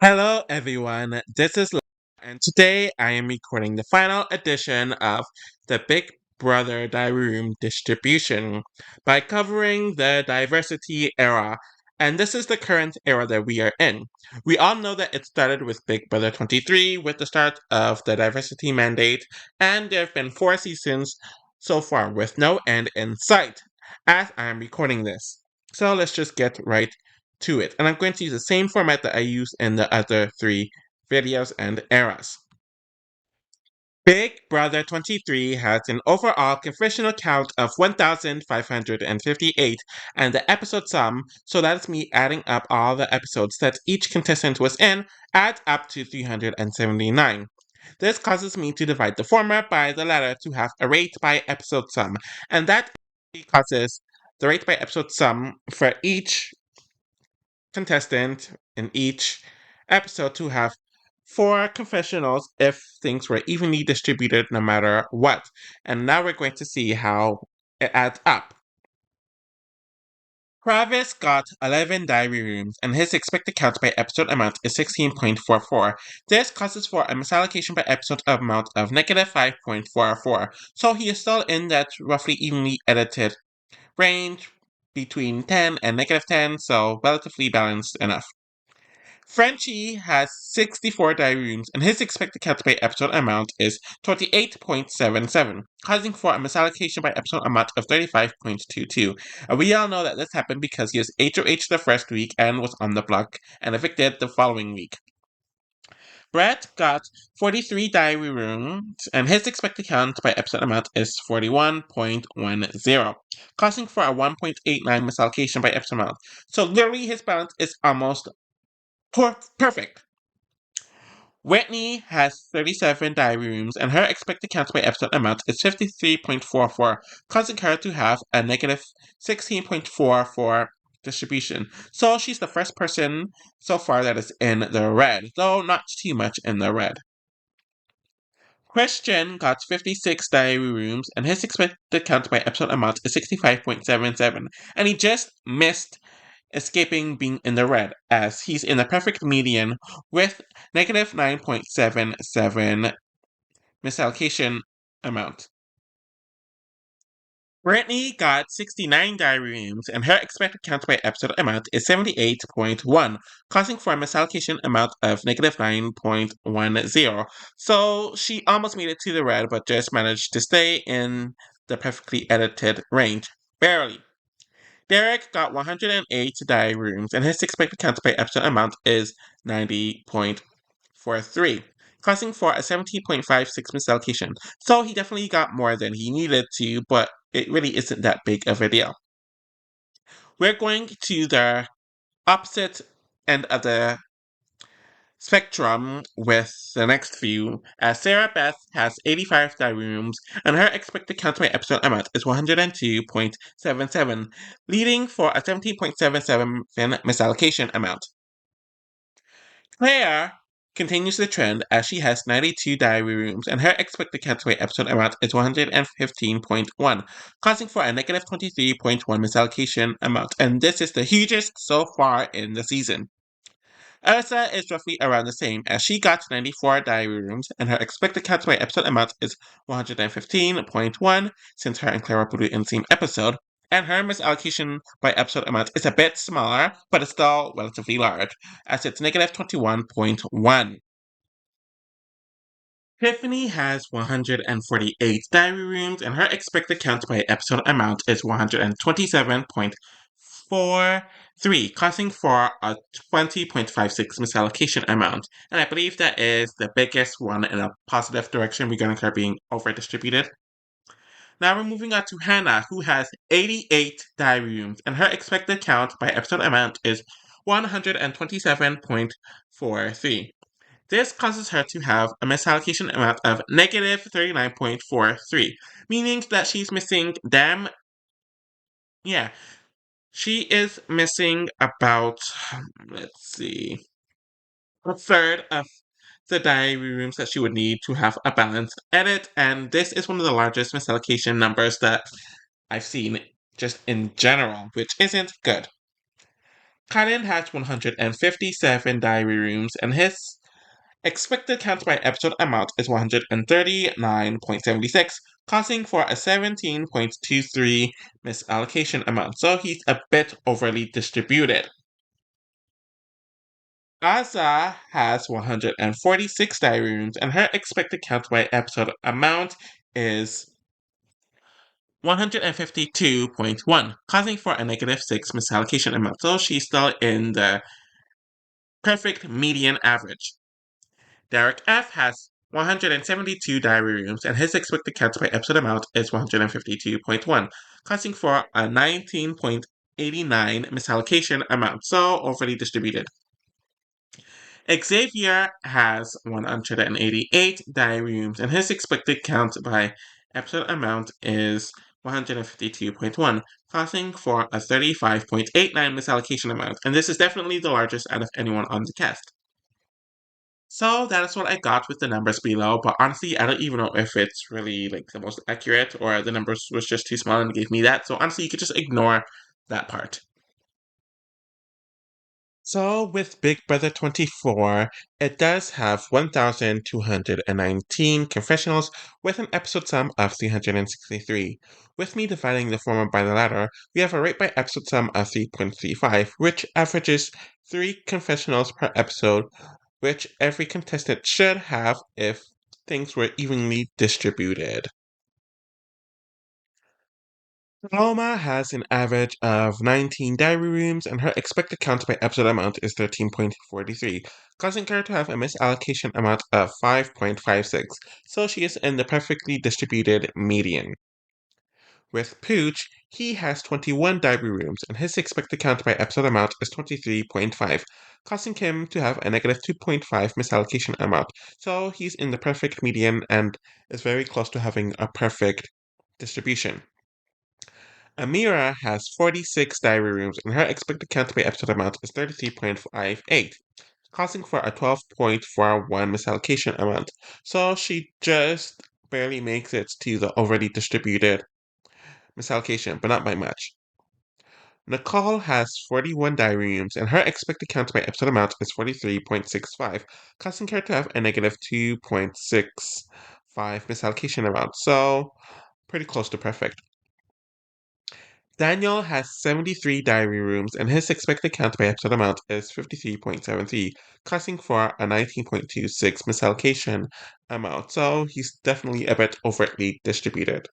Hello, everyone. This is La- and today I am recording the final edition of the Big Brother Diary Room distribution by covering the diversity era. And this is the current era that we are in. We all know that it started with Big Brother 23 with the start of the diversity mandate, and there have been 4 seasons so far with no end in sight as I am recording this. So let's just get right to it. And I'm going to use the same format that I used in the other 3 videos and eras. Big Brother 23 has an overall confessional count of 1,558, and the episode sum, so that's me adding up all the episodes that each contestant was in, adds up to 379. This causes me to divide the former by the latter to have a rate by episode sum, and that causes the rate by episode sum for each contestant in each episode to have 4 confessionals if things were evenly distributed no matter what. And now we're going to see how it adds up. Travis got 11 diary rooms, and his expected count by episode amount is 16.44. This causes for a misallocation by episode amount of negative 5.44, so he is still in that roughly evenly edited range between 10 and negative 10, so relatively balanced enough. Frenchie has 64 diary rooms, and his expected count by episode amount is 28.77, causing for a misallocation by episode amount of 35.22. And we all know that this happened because he was HOH the first week and was on the block and evicted the following week. Brett got 43 diary rooms, and his expected count by episode amount is 41.10, causing for a 1.89 misallocation by episode amount. So literally his balance is almost perfect. Whitney has 37 diary rooms, and her expected count by episode amount is 53.44, causing her to have a negative 16.44 distribution. So she's the first person so far that is in the red, though not too much in the red. Christian got 56 diary rooms, and his expected count by episode amount is 65.77, and he just missed escaping being in the red, as he's in the perfect median with negative 9.77 misallocation amount. Brittany got 69 diary rooms, and her expected count by episode amount is 78.1, causing for a misallocation amount of negative 9.10. So she almost made it to the red, but just managed to stay in the perfectly edited range. Barely. Derek got 108 diary rooms, and his expected count by episode amount is 90.43, causing for a 17.56 misallocation. So he definitely got more than he needed to, but it really isn't that big of a deal. We're going to the opposite end of the spectrum with the next few, as Sarah Beth has 85 diary rooms, and her expected count by episode amount is 102.77, leading for a 17.77 misallocation amount. Claire continues the trend as she has 92 diary rooms, and her expected count by episode amount is 115.1, causing for a negative 23.1 misallocation amount, and this is the hugest so far in the season. Elsa is roughly around the same, as she got 94 diary rooms, and her expected count by episode amount is 115.1, since her and Clara put it in the same episode, and her misallocation by episode amount is a bit smaller, but it's still relatively large, as it's negative 21.1. Tiffany has 148 diary rooms, and her expected count by episode amount is 127.43, causing for a 20.56 misallocation amount. And I believe that is the biggest one in a positive direction regarding her being over distributed. Now we're moving on to Hannah, who has 88 diary rooms, and her expected count by episode amount is 127.43. This causes her to have a misallocation amount of negative 39.43, meaning that she's missing yeah, she is missing about, let's see, a third of the diary rooms that she would need to have a balanced edit, and this is one of the largest misallocation numbers that I've seen just in general, which isn't good. Kylan has 157 diary rooms, and his expected count by episode amount is 139.76, causing for a 17.23 misallocation amount, so he's a bit overly distributed. Gaza has 146 diary rooms, and her expected count by episode amount is 152.1, causing for a negative 6 misallocation amount, so she's still in the perfect median average. Derek F has 172 diary rooms, and his expected count by episode amount is 152.1, causing for a 19.89 misallocation amount, so overly distributed. Xavier has 188 diary rooms, and his expected count by episode amount is 152.1, causing for a 35.89 misallocation amount, and this is definitely the largest out of anyone on the cast. So that is what I got with the numbers below, but honestly, I don't even know if it's really like the most accurate or the numbers was just too small and gave me that. So honestly, you could just ignore that part. So with Big Brother 24, it does have 1,219 confessionals with an episode sum of 363. With me dividing the former by the latter, we have a rate by episode sum of 3.35, which averages 3 confessionals per episode, which every contestant should have if things were evenly distributed. Paloma has an average of 19 diary rooms, and her expected count by episode amount is 13.43, causing her to have a misallocation amount of 5.56, so she is in the perfectly distributed median. With Pooch, he has 21 diary rooms, and his expected count by episode amount is 23.5, causing him to have a negative 2.5 misallocation amount, so he's in the perfect median and is very close to having a perfect distribution. Amira has 46 diary rooms, and her expected count by episode amount is 33.58, causing for a 12.41 misallocation amount, so she just barely makes it to the already distributed misallocation, but not by much. Nicole has 41 diary rooms, and her expected count by episode amount is 43.65, causing her to have a negative 2.65 misallocation amount, so pretty close to perfect. Daniel has 73 diary rooms, and his expected count by episode amount is 53.73, causing for a 19.26 misallocation amount, so he's definitely a bit overtly distributed.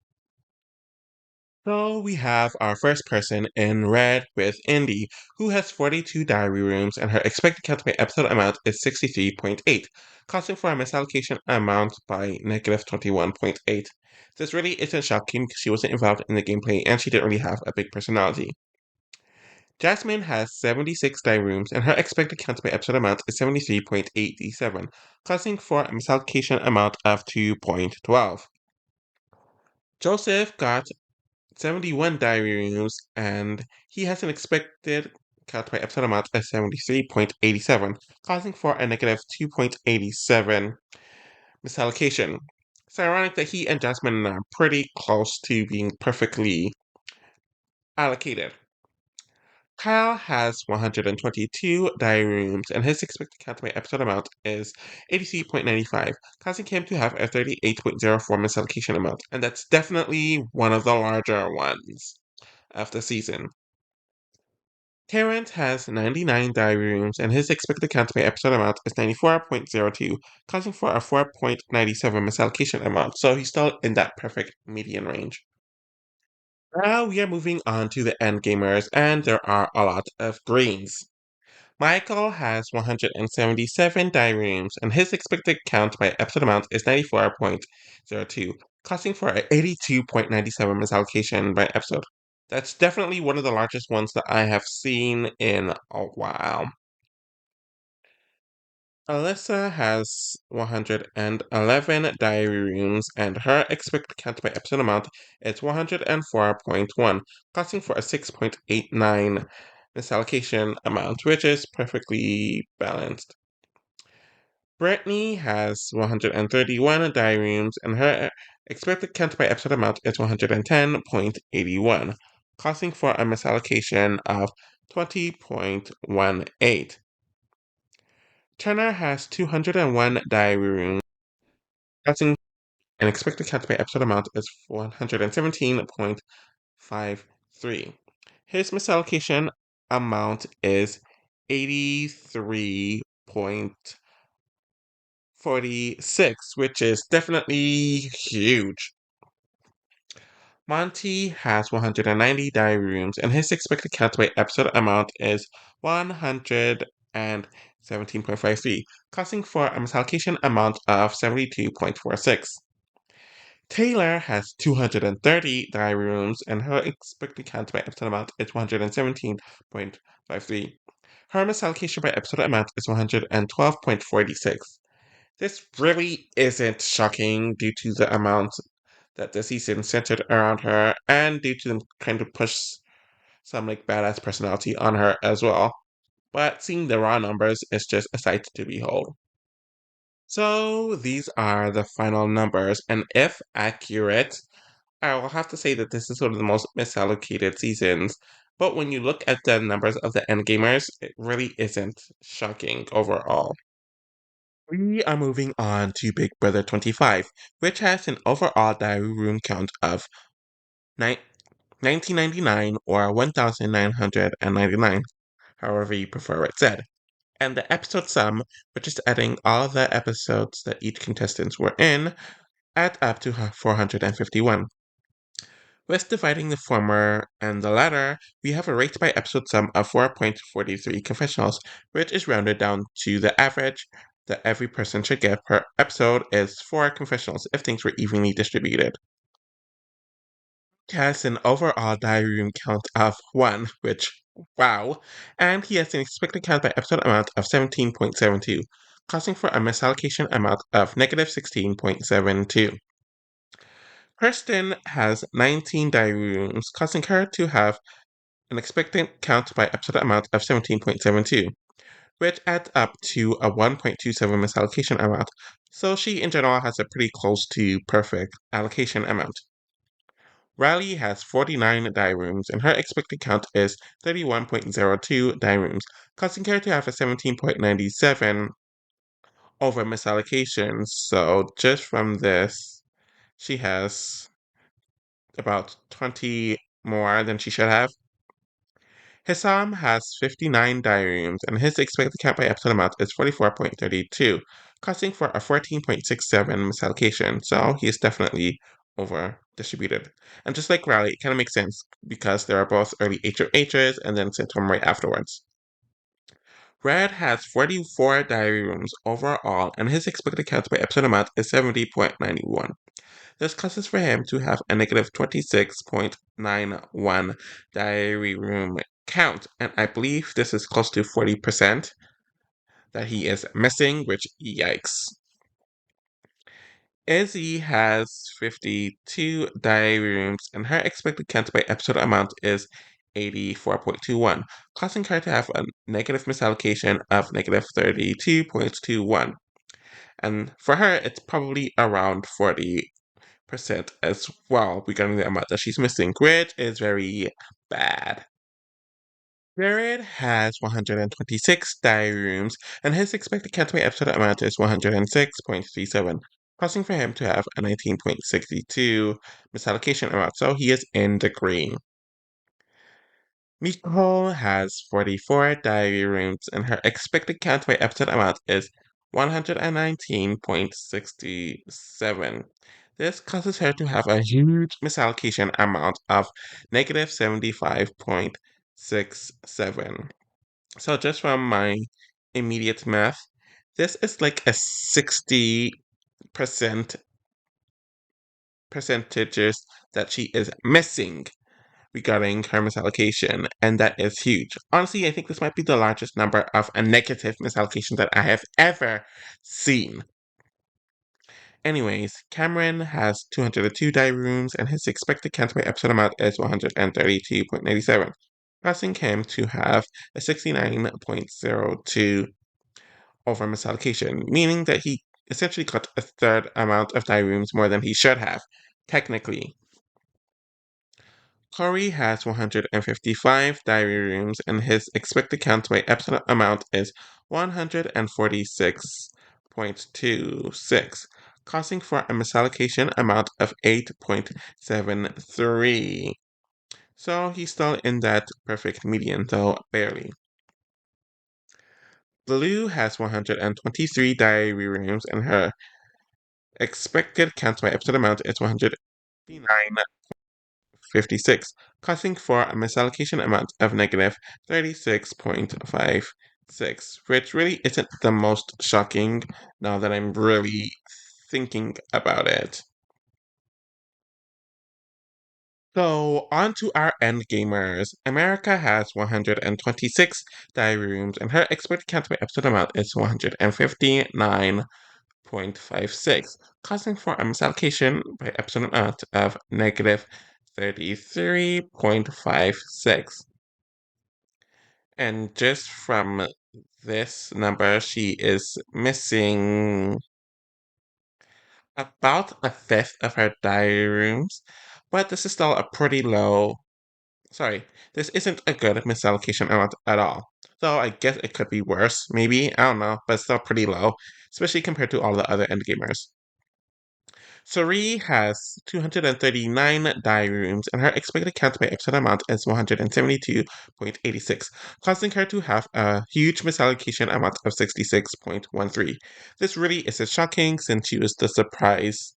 So we have our first person in red with Indy, who has 42 diary rooms, and her expected count by episode amount is 63.8, causing for a misallocation amount by negative 21.8. This really isn't shocking because she wasn't involved in the gameplay and she didn't really have a big personality. Jasmine has 76 diary rooms, and her expected count by episode amount is 73.87, causing for a misallocation amount of 2.12. Joseph got 71 diary rooms, and he has an expected count by episode amount of 73.87, causing for a negative 2.87 misallocation. It's ironic that he and Jasmine are pretty close to being perfectly allocated. Kyle has 122 diary rooms, and his expected count by episode amount is 83.95, causing him to have a 38.04 misallocation amount, and that's definitely one of the larger ones of the season. Terrence has 99 diary rooms, and his expected count by episode amount is 94.02, causing for a 4.97 misallocation amount, so he's still in that perfect median range. Now we are moving on to the endgamers, and there are a lot of greens. Michael has 177 diary rooms, and his expected count by episode amount is 94.02, causing for an 82.97 misallocation by episode. That's definitely one of the largest ones that I have seen in a while. Alyssa has 111 diary rooms, and her expected count by episode amount is 104.1, causing for a 6.89 misallocation amount, which is perfectly balanced. Brittany has 131 diary rooms, and her expected count by episode amount is 110.81, causing for a misallocation of 20.18. Turner has 201 diary rooms. Counting an expected count by episode amount is 117.53. His misallocation amount is 83.46, which is definitely huge. Monty has 190 diary rooms, and his expected count by episode amount is 117.53, costing for a misallocation amount of 72.46. Taylor has 230 diary rooms, and her expected count by episode amount is 117.53. Her misallocation by episode amount is 112.46. This really isn't shocking due to the amount that the season centered around her and due to them trying to push some like badass personality on her as well. But seeing the raw numbers is just a sight to behold. So these are the final numbers, and if accurate, I will have to say that this is one of the most misallocated seasons. But when you look at the numbers of the endgamers, it really isn't shocking overall. We are moving on to Big Brother 25, which has an overall diary room count of 1999 or 1999, however you prefer it said. And the episode sum, which is adding all the episodes that each contestants were in, add up to 451. With dividing the former and the latter, we have a rate by episode sum of 4.43 confessionals, which is rounded down to the average that every person should get per episode is 4 confessionals if things were evenly distributed. He has an overall diary room count of 1, which, wow, and he has an expected count by episode amount of 17.72, causing for a misallocation amount of negative 16.72. Kirsten has 19 diary rooms, causing her to have an expected count by episode amount of 17.72, which adds up to a 1.27 misallocation amount, so she in general has a pretty close to perfect allocation amount. Riley has 49 die rooms, and her expected count is 31.02 die rooms, causing her to have a 17.97 over misallocations. So just from this, she has about 20 more than she should have. Hissam has 59 die rooms, and his expected count by episode amount is 44.32, costing for a 14.67 misallocation, so he is definitely over distributed. And just like Riley, it kind of makes sense because they are both early HOHs and then sent home right afterwards. Red has 44 diary rooms overall, and his expected count by episode amount is 70.91. This causes for him to have a negative 26.91 diary room count, and I believe this is close to 40% that he is missing, which yikes. Izzy has 52 diary rooms, and her expected count by episode amount is 84.21, causing her to have a negative misallocation of negative 32.21. And for her, it's probably around 40% as well regarding the amount that she's missing, which is very bad. Jared has 126 diary rooms, and his expected countaway episode amount is 106.37, causing for him to have a 19.62 misallocation amount, so he is in the green. Miko has 44 diary rooms, and her expected countaway episode amount is 119.67. This causes her to have a huge misallocation amount of negative 75.67. So just from my immediate math, this is like a 60% percentages that she is missing regarding her misallocation, and that is huge. Honestly, I think this might be the largest number of a negative misallocation that I have ever seen. Anyways, Cameron has 202 diary rooms, and his expected count episode amount is 132.97, causing him to have a 69.02 over misallocation, meaning that he essentially got a third amount of diary rooms more than he should have, technically. Corey has 155 diary rooms, and his expected count by episode amount is 146.26, causing for a misallocation amount of 8.73. So he's still in that perfect median, though barely. Blue has 123 diary rooms, and her expected count by episode amount is 159.56, causing for a misallocation amount of negative 36.56, which really isn't the most shocking now that I'm really thinking about it. So, on to our end gamers. America has 126 diary rooms, and her expected count by episode amount is 159.56, causing for a misallocation by episode amount of negative 33.56. And just from this number, she is missing about a fifth of her diary rooms, but this is still a pretty low. Sorry, this isn't a good misallocation amount at all. Though I guess it could be worse, maybe, I don't know, but still pretty low, especially compared to all the other endgamers. Suri has 239 diary rooms, and her expected count by episode amount is 172.86, causing her to have a huge misallocation amount of 66.13. This really isn't shocking since she was the surprise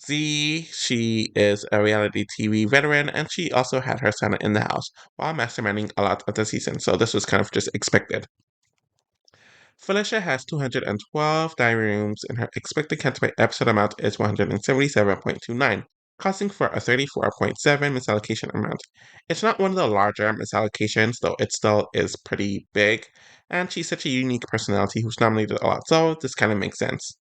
Z. She is a reality TV veteran, and she also had her son in the house while masterminding a lot of the season, so this was kind of just expected. Felicia has 212 diary rooms, and her expected count by episode amount is 177.29, causing for a 34.7 misallocation amount. It's not one of the larger misallocations, though it still is pretty big, and she's such a unique personality who's nominated a lot, so this kind of makes sense.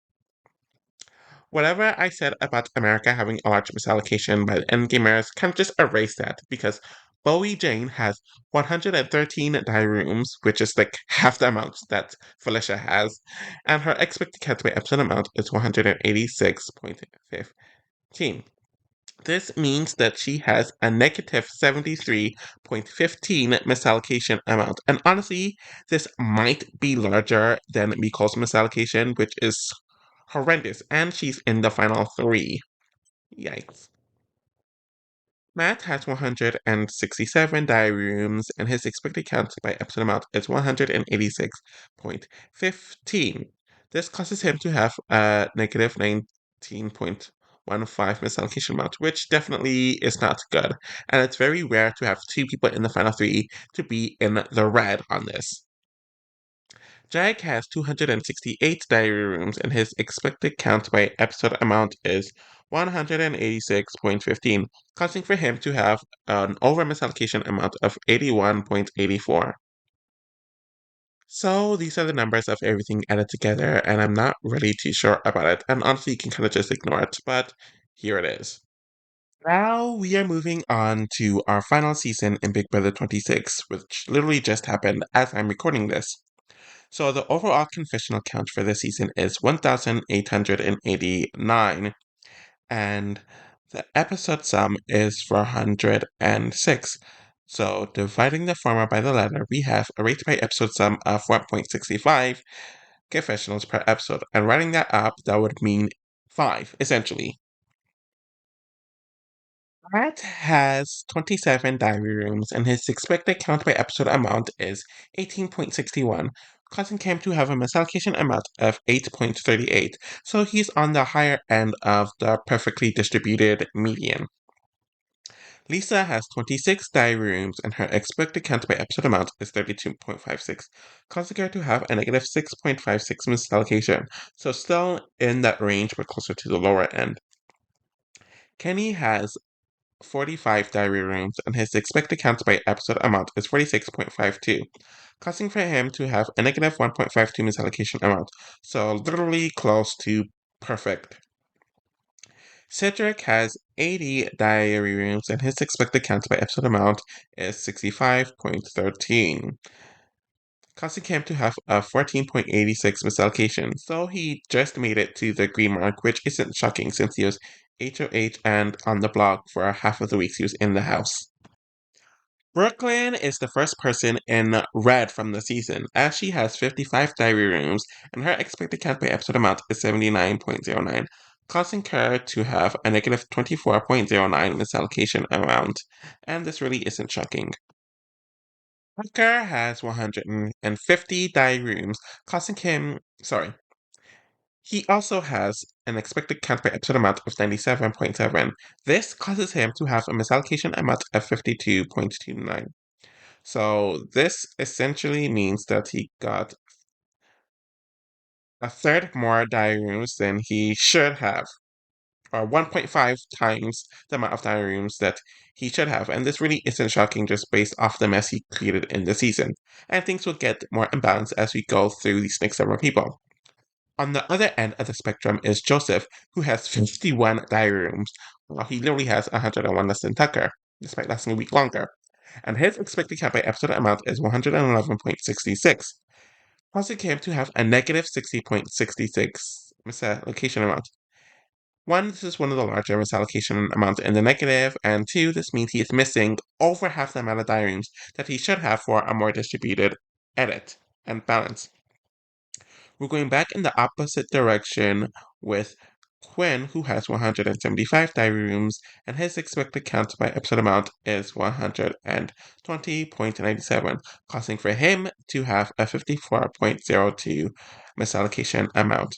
Whatever I said about America having a large misallocation by the endgamers, kind of just erase that because Bowie Jane has 113 diary rooms, which is like half the amount that Felicia has, and her expected count by episode amount is 186.15. This means that she has a negative 73.15 misallocation amount. And honestly, this might be larger than Miko's misallocation, which is horrendous. And she's in the final three. Yikes. Matt has 167 diary rooms, and his expected count by episode amount is 186.15. This causes him to have a negative 19.15 misallocation amount, which definitely is not good. And it's very rare to have two people in the final three to be in the red on this. Jag has 268 diary rooms, and his expected count by episode amount is 186.15, causing for him to have an over misallocation amount of 81.84. So these are the numbers of everything added together, and I'm not really too sure about it. And honestly, you can kind of just ignore it, but here it is. Now we are moving on to our final season in Big Brother 26, which literally just happened as I'm recording this. So the overall confessional count for this season is 1,889, and the episode sum is 406. So dividing the former by the latter, we have a rate by episode sum of 1.65 confessionals per episode, and writing that up, that would mean 5, essentially. Matt has 27 diary rooms, and his expected count by episode amount is 18.61, causing him to have a misallocation amount of 8.38, so he's on the higher end of the perfectly distributed median. Lisa has 26 diary rooms, and her expected count by episode amount is 32.56, causing her to have a negative 6.56 misallocation, so still in that range but closer to the lower end. Kenny has 45 diary rooms, and his expected count by episode amount is 46.52, causing for him to have a negative 1.52 misallocation amount, so literally close to perfect. Cedric has 80 diary rooms, and his expected count by episode amount is 65.13, causing him to have a 14.86 misallocation, so he just made it to the green mark, which isn't shocking since he was HOH and on the block for half of the weeks he was in the house. Brooklyn is the first person in red from the season, as she has 55 diary rooms, and her expected count by episode amount is 79.09, causing her to have a negative 24.09 misallocation amount, and this really isn't shocking. Tucker has 150 diary rooms, causing him, sorry, he also has an expected count by episode amount of 97.7. This causes him to have a misallocation amount of 52.29. So this essentially means that he got a third more diary rooms than he should have, or 1.5 times the amount of diary rooms that he should have. And this really isn't shocking just based off the mess he created in the season. And things will get more imbalanced as we go through these next several people. On the other end of the spectrum is Joseph, who has 51 diary rooms, while he literally has 101 less than Tucker, despite lasting a week longer. And his expected count by episode amount is 111.66, causing him to have a negative 60.66 misallocation amount. One, this is one of the larger misallocation amounts in the negative, and two, this means he is missing over half the amount of diagrams that he should have for a more distributed edit and balance. We're going back in the opposite direction with Quinn, who has 175 diary rooms, and his expected count by episode amount is 120.97, causing for him to have a 54.02 misallocation amount.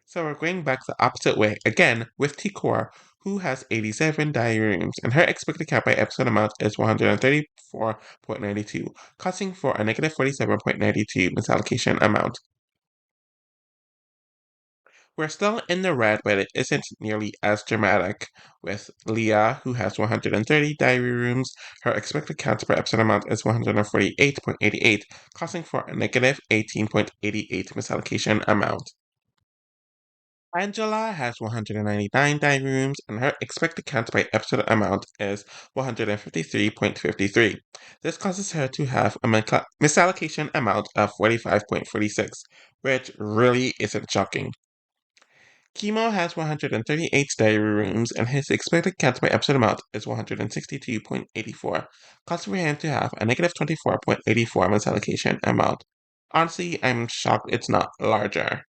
So we're going back the opposite way again with Tikor, who has 87 diary rooms, and her expected count by episode amount is 134.92, causing for a negative 47.92 misallocation amount. We're still in the red, but it isn't nearly as dramatic with Leah, who has 130 diary rooms. Her expected count per episode amount is 148.88, causing for a negative 18.88 misallocation amount. Angela has 199 diary rooms, and her expected count by episode amount is 153.53. This causes her to have a misallocation amount of 45.46, which really isn't shocking. Chemo has 138 diary rooms, and his expected count by episode amount is 162.84, causing him to have a negative 24.84 misallocation amount. Honestly, I'm shocked it's not larger.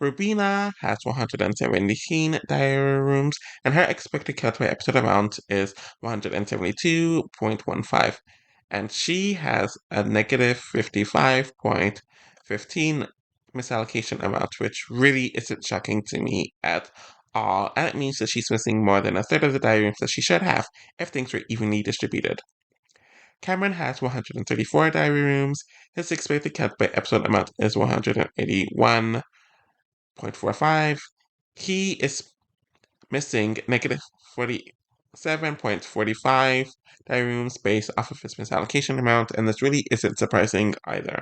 Rubina has 117 diary rooms, and her expected count by episode amount is 172.15, and she has a negative 55.15 misallocation amount, which really isn't shocking to me at all, and it means that she's missing more than a third of the diary rooms that she should have if things were evenly distributed. Cameron has 134 diary rooms. His expected count by episode amount is 181.45. He is missing negative 47.45 diary rooms based off of his misallocation amount, and this really isn't surprising either.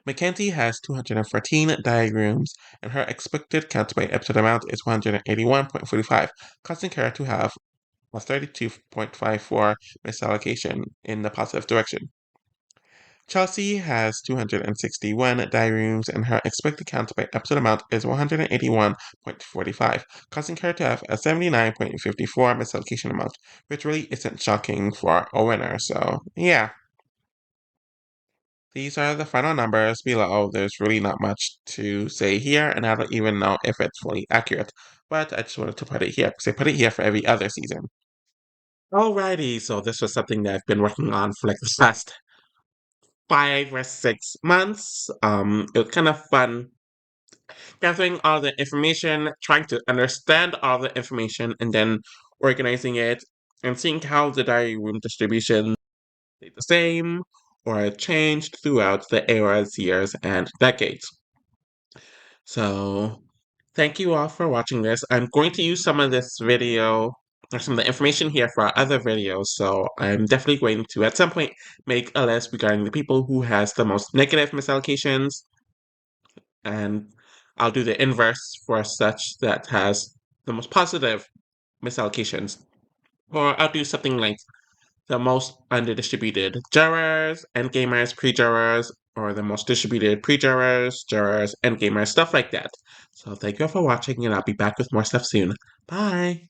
Mackenzie has 214 diary rooms, and her expected count by episode amount is 181.45, causing her to have a 32.54 misallocation in the positive direction. Chelsea has 261 diary rooms, and her expected count by episode amount is 181.45, causing her to have a 79.54 misallocation amount, which really isn't shocking for a winner, so yeah. These are the final numbers below. There's really not much to say here, and I don't even know if it's fully accurate, but I just wanted to put it here, because I put it here for every other season. Alrighty, so this was something that I've been working on for like the past 5 or 6 months. It was kind of fun gathering all the information, trying to understand all the information, and then organizing it and seeing how the diary room distribution stayed the same or it changed throughout the eras, years, and decades. So, thank you all for watching this. I'm going to use some of this video or some of the information here for our other videos, so I'm definitely going to at some point make a list regarding the people who has the most negative misallocations, and I'll do the inverse for such that has the most positive misallocations. Or I'll do something like the most underdistributed jurors, endgamers, pre-jurors, or the most distributed pre-jurors, jurors, endgamers, stuff like that. So thank you all for watching, and I'll be back with more stuff soon. Bye!